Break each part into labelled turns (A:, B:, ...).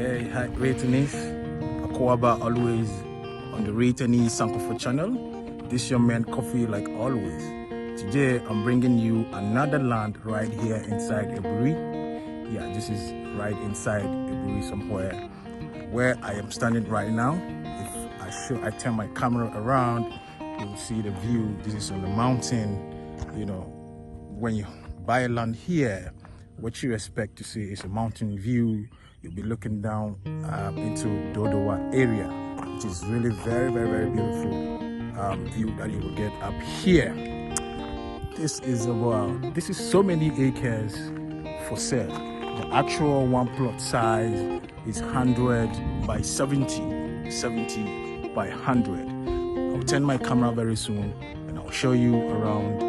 A: Hey, hi, Retanis. Akwaba always on the Retanis Sankofa channel. This your man Coffee like always. Today I'm bringing you another land right here inside Aburi. Yeah, this is right inside Aburi somewhere where I am standing right now. If I turn my camera around, you'll see the view. This is on the mountain. You know, when you buy land here, what you expect to see is a mountain view. You'll be looking down into Dodowa area, which is really very beautiful view that you will get up here. This is so many acres for sale. The actual one plot size is 100 by 70 by 100. I'll turn my camera very soon and I'll show you around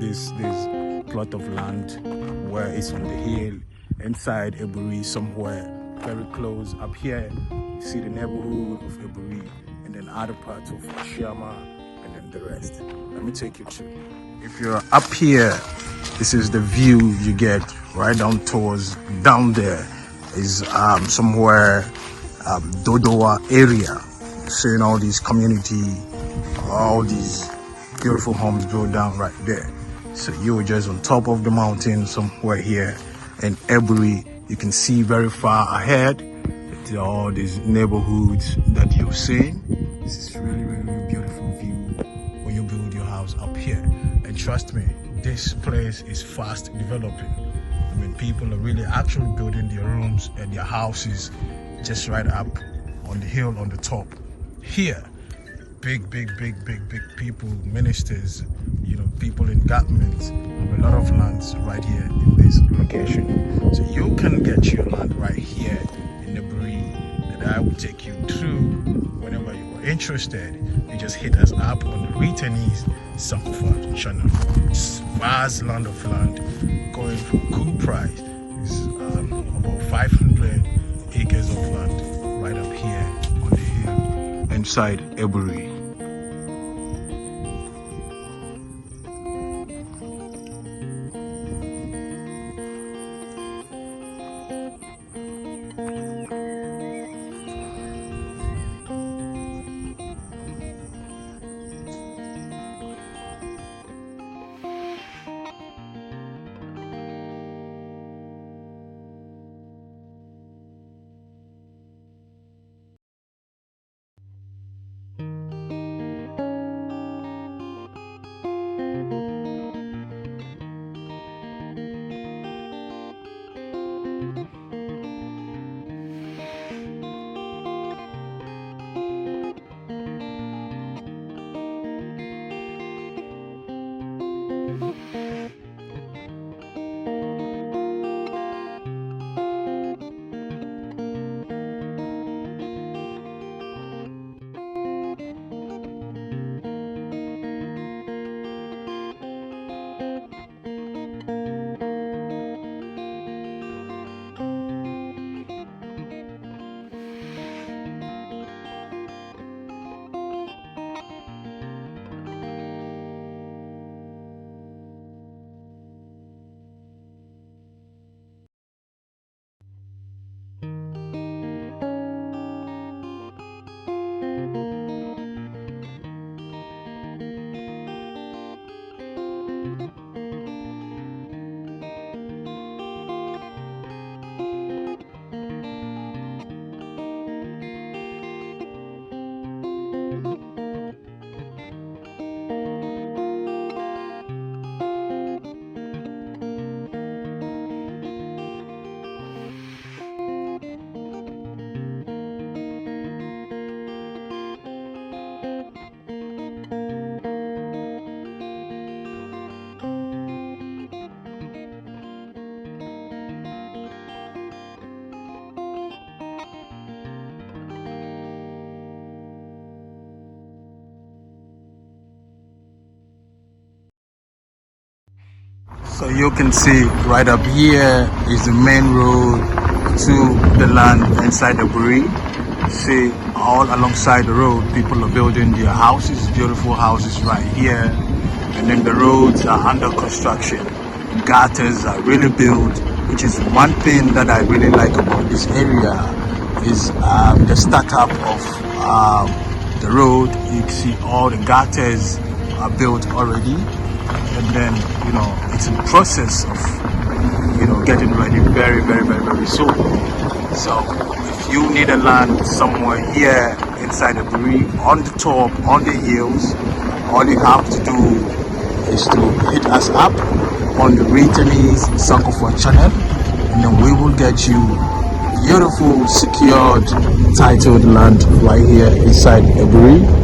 A: this plot of land where it's on the hill inside Aburi, somewhere very close. Up here you see the neighborhood of Aburi and then other parts of Shama and then the rest. Let me take you through. If you're up here, this is the view you get right down there is somewhere Dodowa area. Seeing all these community, all these beautiful homes built down right there. So you're just on top of the mountain somewhere here in Aburi. You can see very far ahead all these neighborhoods that you're seeing. This is really beautiful view when you build your house up here. And trust me, this place is fast developing. I mean, people are really actually building their rooms and their houses just right up on the hill on the top here. Big people, ministers, you know, people in government have a lot of lands right here in this location. So you can get your land right here in the Aburi that I will take you through whenever you are interested. You just hit us up on the Retanis Sankofa channel. It's vast land of land going for good price. It's about 500 acres of land right up here on the hill inside Aburi. So you can see right up here is the main road to the land inside the Aburi. See all alongside the road, people are building their houses, beautiful houses right here. And then the roads are under construction. Gutters are really built which is one thing that I really like about this area, is the startup of the road. You can see all the gutters are built already, and then it's in process of getting ready very soon. So if you need a land somewhere here inside the Aburi, on the top, on the hills, all you have to do is to hit us up on the Returnees Sankofa channel, and then we will get you beautiful, secured, titled land right here inside Aburi.